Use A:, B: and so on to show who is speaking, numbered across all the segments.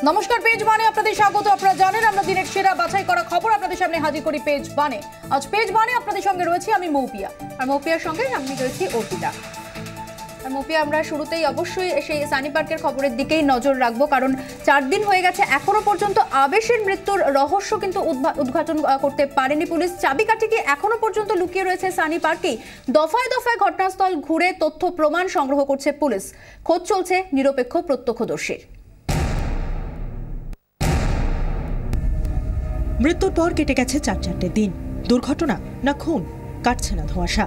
A: নমস্কার, পেজ বানে আপনাদের স্বাগত। আপনারা জানেন আমরা দিনের সেরা বাছাই করা খবর আপনাদের সামনে হাজির করি পেজ বানে। আজ পেজ বানে আপনাদের সঙ্গে রয়েছি আমি মৌপিয়া, আর মৌপিয়ার সঙ্গে আমি রয়েছি অর্পিতা। আর মৌপিয়া, আমরা শুরুতেই অবশ্যই সেই সানি পার্কের খবরের দিকেই নজর রাখবো, কারণ 4 দিন হয়ে গেছে, এখনো পর্যন্ত আবেশের মৃত্যুর রহস্য কিন্তু উদ্ঘাটন করতে পারেনি পুলিশ। চাবিকাঠি কি এখনো পর্যন্ত লুকিয়ে রয়েছে সানি পার্কেই। দফায় দফায় ঘটনাস্থল ঘুরে তথ্য প্রমাণ সংগ্রহ করছে পুলিশ। খোঁজ চলছে নিরপেক্ষ প্রত্যক্ষদর্শীর।
B: মৃত্যুর পর কেটে গেছে 4 দিন। দুর্ঘটনা না খুন, কাটছে না ধোঁয়াশা।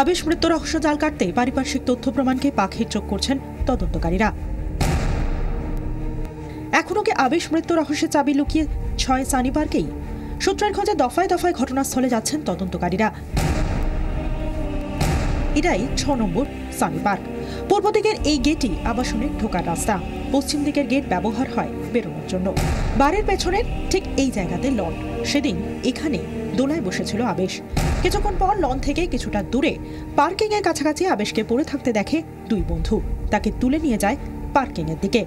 B: আবেশ মৃত্যুর রহস্য জাল কাটতে পারিপার্শ্বিক তথ্য প্রমাণকে পাখির চোখ করছেন তদন্তকারীরা। এখনো কি আবেশ মৃত্যুর রহস্যের চাবি লুকিয়ে ছয় সানি পার্কেই? সূত্রের খোঁজে দফায় দফায় ঘটনাস্থলে যাচ্ছেন তদন্তকারীরা। এটাই 6 নম্বর সানি পার্ক। পূর্ব দিকের এই গেটই আবাসনের ঢোকার রাস্তা, পশ্চিম দিকের গেট ব্যবহার হয় বেরোনোর জন্য। বাড়ির পেছনের ঠিক এই জায়গাতে লন। সেদিন এখানে দোলায় বসেছিল আবেশ। কিছুক্ষণ পর লন থেকে কিছুটা দূরে পার্কিং এর কাছাকাছি আবেশকে পড়ে থাকতে দেখে দুই বন্ধু। তাকে তুলে নিয়ে যায় পার্কিং এর দিকে।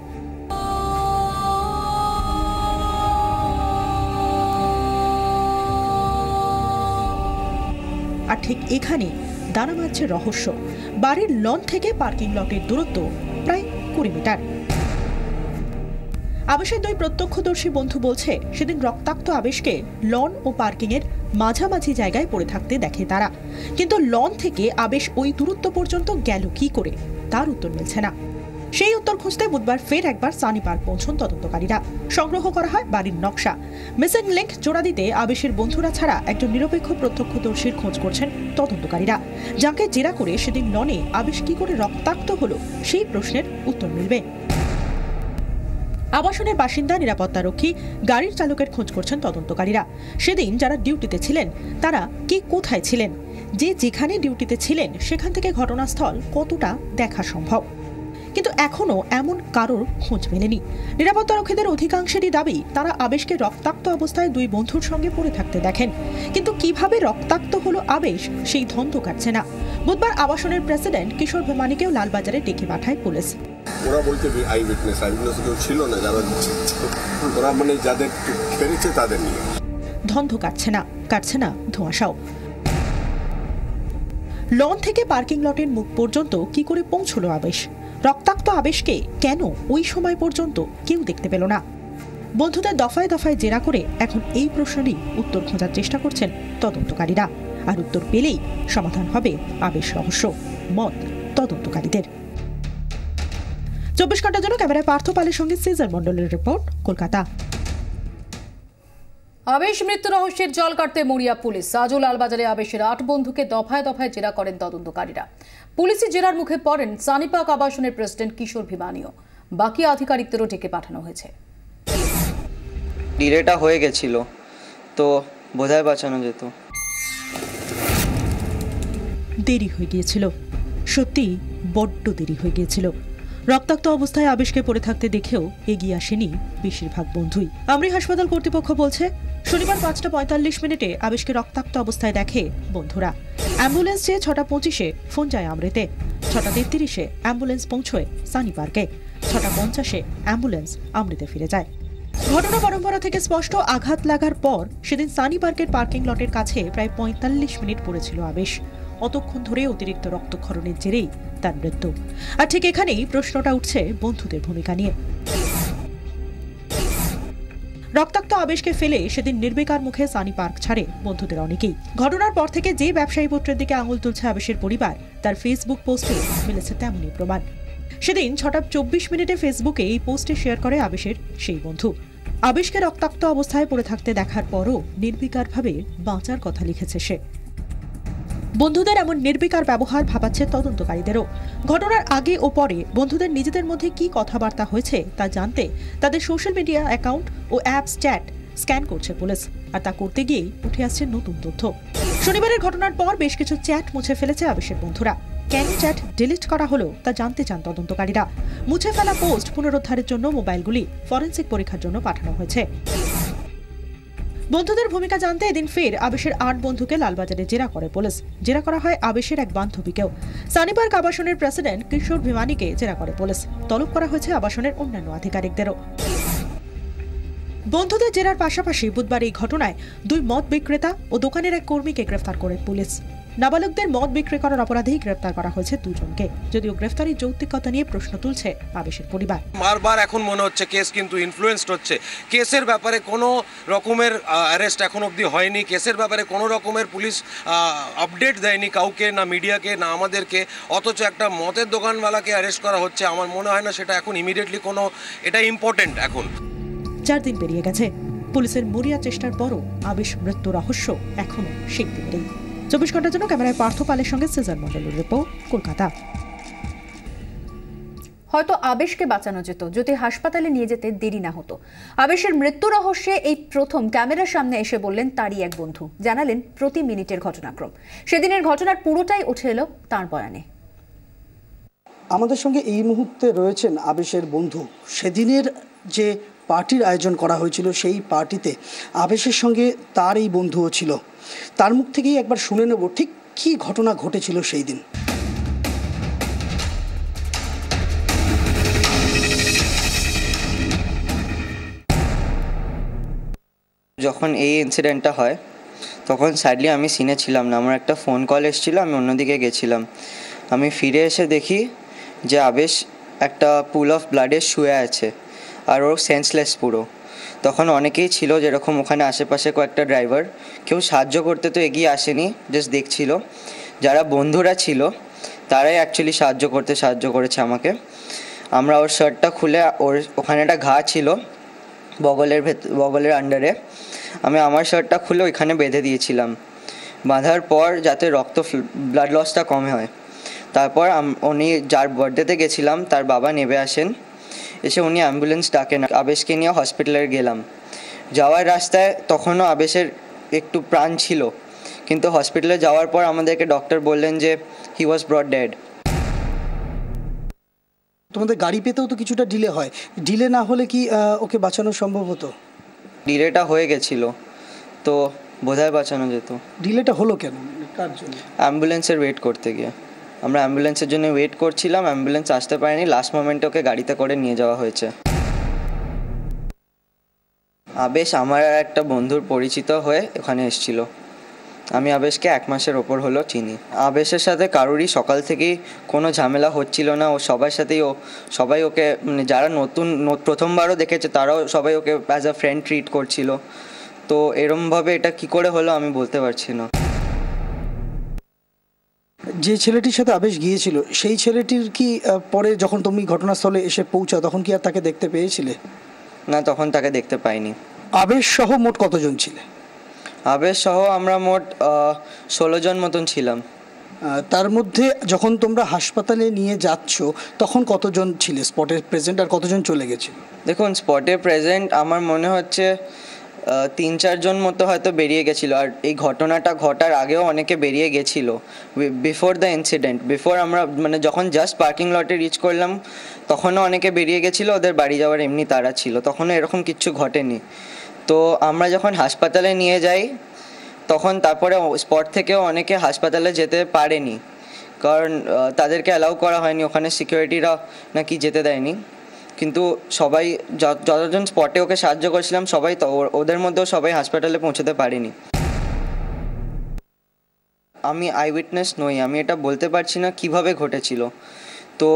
B: আর ঠিক এখানে দানা বাঁধছে রহস্য। বাড়ির লন থেকে পার্কিং লটের দূরত্ব প্রায় 20 মিটার। আবেশের দুই প্রত্যক্ষদর্শী বন্ধু বলছে, সেদিন রক্তাক্ত আবেশকে লন ও পার্কিং এর মাঝামাঝি জায়গায় পড়ে থাকতে দেখে তারা। কিন্তু লন থেকে আবেশ ওই দূরত্ব পর্যন্ত গেল কি করে, তার উত্তর মিলছে না। সেই উত্তর খুঁজতে বুধবার ফের একবার সানি পার্ক পৌঁছন তদন্তকারীরা। সংগ্রহ করা হয় বাড়ির নকশা। মিসিং লিংক জোড়া দিতে আবেশের বন্ধুরা ছাড়া একজন নিরপেক্ষ প্রত্যক্ষদর্শীর খোঁজ করছেন তদন্তকারীরা, যাকে জেরা করে সেদিন লনে আবেশ কি করে রক্তাক্ত হলো সেই প্রশ্নের উত্তর মিলবে। আবাসনের বাসিন্দা, নিরাপত্তারক্ষী, গাড়ির চালকের খোঁজ করছেন তদন্তকারীরা। সেদিন যারা ডিউটিতে ছিলেন তারা কে কোথায় ছিলেন, যে যেখানে ডিউটিতে ছিলেন সেখান থেকে ঘটনাস্থল কতটা দেখা সম্ভব। কিন্তু এখনো এমন কারোর খোঁজ মেলেনি। নিরাপত্তারক্ষীদের অধিকাংশেরই দাবি, তারা আবেশকে রক্তাক্ত অবস্থায় দুই বন্ধুর সঙ্গে পড়ে থাকতে দেখেন। কিন্তু কিভাবে রক্তাক্ত হলো আবেশ, সেই ধন্ধ কাটছে না। বুধবার আবাসনের প্রেসিডেন্ট কিশোর ভিমানিকেও লালবাজারে ডেকে পাঠায় পুলিশ।
C: ওরা বলছে আই উইটনেস কেউ ছিল না, যারা ওরা মানে যাদের পেরেছে তাদের নিয়ে।
B: ধন্ধ কাটছে না ধোঁয়াশাও। লন থেকে পার্কিং লটের মুখ পর্যন্ত কি করে পৌঁছলো আবেশ? রক্তাক্ত আবেশকে কেন ওই সময় পর্যন্ত কেউ দেখতে পেল না? বন্ধুদের দফায় দফায় জেরা করে এখন এই প্রশ্নেরই উত্তর খোঁজার চেষ্টা করছেন তদন্তকারীরা। আর উত্তর পেলেই সমাধান হবে আবেশ রহস্য, মত তদন্তকারীদের। 24 ঘন্টার জন্য ক্যামেরায় পার্থ পালের সঙ্গে সিজার মন্ডলের রিপোর্ট, কলকাতা।
A: আবেশ মৃত্যু রহস্যের জল কাটতে মরিয়া পুলিশ। আজও লালবাজারে আবেশের 8 বন্ধুকে দফায় দফায় জেরা করেন তদন্তকারীরা। পুলিশি জেরার মুখে পড়েন সানি পার্ক আবাসনের প্রেসিডেন্ট কিশোর ভিমানিও। বাকি আধিকারিকদেরও ডেকে পাঠানো হয়েছে।
D: ডিলেটা হয়ে গেছিল তো বোধহয় বাঁচানো যেত।
B: দেরি হয়ে গিয়েছিল, সত্যি বড্ড দেরি হয়ে গিয়েছিল। রক্তাক্ত অবস্থায় আবেশকে পড়ে থাকতে দেখেও এগিয়ে আসেনি বেশিরভাগ বন্ধুই। আমরি হাসপাতাল কর্তৃপক্ষ বলছে, শনিবার 5:45 আবেশকে রক্তাক্ত অবস্থায় দেখে বন্ধুরা। অ্যাম্বুলেন্স চেয়ে 6:25 ফোন যায় আমরিতে। 6:33 অ্যাম্বুলেন্স পৌঁছয় সানি পার্কে। 6:50 অ্যাম্বুলেন্স আমরিতে ফিরে যায়। ঘটনা পরম্পরা থেকে স্পষ্ট, আঘাত লাগার পর সেদিন সানি পার্কের পার্কিং লটের কাছে প্রায় 45 মিনিট পড়েছিল আবেশ। অতক্ষণ ধরে অতিরিক্ত রক্তক্ষরণের জেরেই তার মৃত্যু। আর ঠিক এখানেই প্রশ্নটা উঠছে বন্ধুদের ভূমিকা নিয়ে। রক্তাক্ত আবেশকে ফেলে সেদিন নির্বিকার মুখে সানি পার্ক ছাড়ে বন্ধুদের অনেকেই। ঘটনার পর থেকে যে ব্যবসায়ী পুত্রের দিকে আঙুল তুলছে আবেশের পরিবার, তার ফেসবুক পোস্টে মিলেছে তেমনই প্রমাণ। সেদিন 6:24 ফেসবুকে এই পোস্টে শেয়ার করে আবেশের সেই বন্ধু। আবেশকে রক্তাক্ত অবস্থায় পড়ে থাকতে দেখার পরও নির্বিকারভাবে বাঁচার কথা লিখেছে সে। বন্ধুদের এমন নির্বিকার ব্যবহার ভাবাচ্ছে তদন্তকারীদেরও। ঘটনার আগে ও পরে বন্ধুদের নিজেদের মধ্যে কি কথাবার্তা হয়েছে তা জানতে তাদের সোশ্যাল মিডিয়া অ্যাকাউন্ট ও অ্যাপস চ্যাট স্ক্যান করছে পুলিশ। আর তা করতে গিয়েই উঠে আসছে নতুন তথ্য। শনিবারের ঘটনার পর বেশ কিছু চ্যাট মুছে ফেলেছে আবেশের বন্ধুরা। কেন চ্যাট ডিলিট করা হলো তা জানতে চান তদন্তকারীরা। মুছে ফেলা পোস্ট পুনরুদ্ধারের জন্য মোবাইলগুলি ফরেনসিক পরীক্ষার জন্য পাঠানো হয়েছে। বন্ধুদের ভূমিকা জানতে এদিন ফের আবেশের 8 বন্ধুকে লালবাজারে জেরা করে পুলিশ। জেরা করা হয় আবেশের এক বান্ধবীকেও। সানি পার্ক আবাসনের প্রেসিডেন্ট কিশোর ভিমানিকে জেরা করে পুলিশ। তলব করা হয়েছে আবাসনের অন্যান্য আধিকারিকদেরও। বন্ধুদের জেরার পাশাপাশি বুধবার এই ঘটনায় 2 মদ বিক্রেতা ও দোকানের এক কর্মীকে গ্রেফতার করে পুলিশ। নাবালকদের মদ বিক্রি করার অপরাধেই গ্রেফতার করা হয়েছে 2 জনকে। যদিও গ্রেফতারির যৌক্তিকতা নিয়ে প্রশ্ন তুলছে আবেশের পরিবার।
E: বারবার এখন মনে হচ্ছে কেস কিন্তু ইনফ্লুয়েন্সড হচ্ছে। কেসের ব্যাপারে কোনো রকমের অ্যারেস্ট এখন অবধি হয়নি। কেসের ব্যাপারে কোনো রকমের পুলিশ আপডেট দেয়নি কাউকে, না মিডিয়াকে না আমাদেরকে। অথচ একটা মদের দোকানওয়ালাকে অ্যারেস্ট করা হচ্ছে। আমার মনে হয় না সেটা এখন ইমিডিয়েটলি কোনো এটা ইম্পর্টেন্ট। এখন
B: 4 দিন পেরিয়ে গেছে, পুলিশের মরিয়া চেষ্টার পরও আবেশ মৃত্যু রহস্য এখনো সেই দিনেরই। 24 ঘন্টার জন্য ক্যামেরায় পার্থ পালের সঙ্গে সিজার মন্ডলের রিপোর্ট, কলকাতা।
A: হয়তো আবেশকে বাঁচানো যেত যদি হাসপাতালে নিয়ে যেতে দেরি না হতো। আবেশের মৃত্যু রহস্যে এই প্রথম ক্যামেরার সামনে এসে বললেন তারই এক বন্ধু, জানালেন প্রতি মিনিটের ঘটনাক্রম। সেদিনের ঘটনার পুরোটাই উঠে এলো তাঁর বয়ানে।
F: আমাদের সঙ্গে এই মুহূর্তে রয়েছেন আবেশের বন্ধু। সেদিনের যে পার্টির আয়োজন করা হয়েছিল সেই পার্টিতে আবেশের সঙ্গে তার এই বন্ধুও ছিল। তার মুখ থেকেই একবার শুনে নেব ঠিক কী ঘটনা ঘটেছিল সেই দিন।
D: যখন এই ইনসিডেন্টটা হয় তখন স্যাডলি আমি সিনে ছিলাম না। আমার একটা ফোন কল এসেছিল, আমি অন্যদিকে গেছিলাম। আমি ফিরে এসে দেখি যে আবেশ একটা পুল অফ ব্লাডে শুয়ে আছে আর ও সেন্সলেস পুরো। তখন অনেকেই ছিল, যেরকম ওখানে আশেপাশে কয়েকটা ড্রাইভার, কেউ সাহায্য করতে তো এগিয়ে আসেনি, জাস্ট দেখছিল। যারা বন্ধুরা ছিল তারাই অ্যাকচুয়ালি সাহায্য করেছে আমাকে। আমরা ওর শার্টটা খুলে, ওর ওখানে একটা ঘা ছিল বগলের আন্ডারে, আমি আমার শার্টটা খুলে ওইখানে বেঁধে দিয়েছিলাম। বাঁধার পর যাতে ব্লাড লসটা কমে হয়। তারপর উনি যার বার্থডেতে গেছিলাম তার বাবা নেমে আসেন, এসে উনি অ্যাম্বুলেন্স ডাকেন। আবেশকে নিয়ে হসপিটালে গেলাম। যাওয়ার রাস্তায় তখনও আবেশের একটু প্রাণ ছিল, কিন্তু হসপিটালে যাওয়ার পর আমাদেরকে ডক্টর বললেন যে হি ওয়াজ ব্রট ডেড।
F: তোমাদের গাড়ি পেতেও তো কিছুটা ডিলে হয়, ডিলে না হলে কি ওকে বাঁচানো সম্ভব হতো?
D: ডিলেটা হয়ে গেছিল, তো বোধহয় বাঁচানো যেত।
F: ডিলেটা হলো কেন, কার জন্য?
D: অ্যাম্বুলেন্সের ওয়েট করতে গিয়ে। আমরা অ্যাম্বুলেন্সের জন্য ওয়েট করছিলাম, অ্যাম্বুলেন্স আসতে পারেনি, লাস্ট মোমেন্টে ওকে গাড়িতে করে নিয়ে যাওয়া হয়েছে। আবেশ আমার একটা বন্ধুর পরিচিত হয়ে ওখানে এসেছিল। আমি আবেশকে 1 মাসের ওপর হলো চিনি। আবেশের সাথে কারোরই সকাল থেকেই কোনো ঝামেলা হচ্ছিল না। ও সবার সাথেই সবাই ওকে, মানে যারা প্রথমবারও দেখেছে তারাও সবাই okay as a friend treat করছিল। তো এরমভাবে এটা কি করে হলো আমি বলতে পারছি না।
F: যে ছেলেটির সাথে আবেশ গিয়েছিল সেই ছেলেটির কি পরে যখন তুমি ঘটনাস্থলে এসে পৌঁছাও তখন কি আর তাকে দেখতে পেয়েছিলে?
D: না, তখন তাকে দেখতে পাইনি।
F: আবেশ সহ মোট কতজন ছিলে?
D: আবেশ সহ আমরা মোট 16 জন মতন ছিলাম।
F: তার মধ্যে যখন তোমরা হাসপাতালে নিয়ে যাচ্ছ তখন কতজন ছিলে স্পটে প্রেজেন্ট, আর কতজন চলে গেছে?
D: দেখুন, স্পটে প্রেজেন্ট আমার মনে হচ্ছে 3-4 জন মতো হয়তো বেরিয়ে গেছিলো। আর এই ঘটনাটা ঘটার আগেও অনেকে বেরিয়ে গেছিলো বিফোর দ্য ইনসিডেন্ট। বিফোর আমরা মানে যখন জাস্ট পার্কিং লটে রিচ করলাম তখনও অনেকে বেরিয়ে গেছিলো, ওদের বাড়ি যাওয়ার এমনি তারা ছিল, তখনও এরকম কিচ্ছু ঘটেনি। তো আমরা যখন হাসপাতালে নিয়ে যাই তখন তারপরে স্পট থেকেও অনেকে হাসপাতালে যেতে পারেনি, কারণ তাদেরকে অ্যালাউ করা হয়নি, ওখানে সিকিউরিটিরা নাকি যেতে দেয়নি। কিন্তু সবাই যতজন স্পটে ওকে সাহায্য করেছিলাম সবাই, ওদের মধ্যেও সবাই হাসপাতালে পৌঁছতে পারেনি। আমি আই উইটনেস নই, আমি এটা বলতে পারছি না কিভাবে ঘটেছিল। তো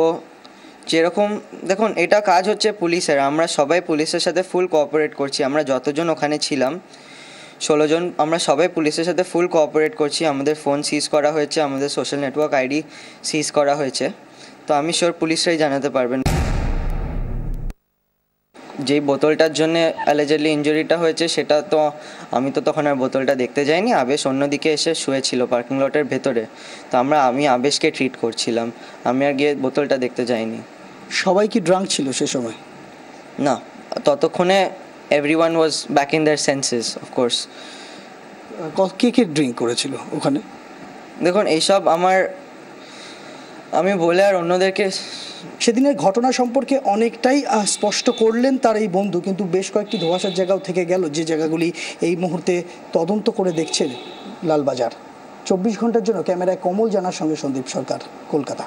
D: যেরকম দেখুন, এটা কাজ হচ্ছে পুলিশের, আমরা সবাই পুলিশের সাথে ফুল কোঅপারেট করছি। আমরা যতজন ওখানে ছিলাম 16 জন, আমরা সবাই পুলিশের সাথে ফুল কোঅপারেট করছি। আমাদের ফোন সিজ করা হয়েছে, আমাদের সোশ্যাল নেটওয়ার্ক আইডি সিজ করা হয়েছে। তো আমি শিওর পুলিশরাই জানাতে পারবেন। যেই বোতলটার জন্য অ্যালিজেডলি ইনজুরিটা হয়েছে সেটা তো আমি তো তখন আর বোতলটা দেখতে যাইনি। আবেশ অন্যদিকে এসে শুয়েছিল পার্কিং লটের ভেতরে, তো আমি আবেশকে ট্রিট করছিলাম, আমি আর গিয়ে বোতলটা দেখতে যাইনি।
F: সবাই কি ড্রাঙ্ক ছিল সে সময়?
D: না, ততক্ষণে everyone was back in their senses of course.
F: K K drink করেছিল ওখানে?
D: দেখুন, এইসব আমি বলে আর অন্যদেরকে।
F: সেদিনের ঘটনা সম্পর্কে অনেকটাই স্পষ্ট করলেন তার এই বন্ধু, কিন্তু বেশ কয়েকটি ধোঁয়াশার জায়গাও থেকে গেল, যে জায়গাগুলি এই মুহূর্তে তদন্ত করে দেখছেন লালবাজার। 24 ঘন্টার জন্য ক্যামেরায় কমল জানার সঙ্গে সন্দীপ সরকার, কলকাতা।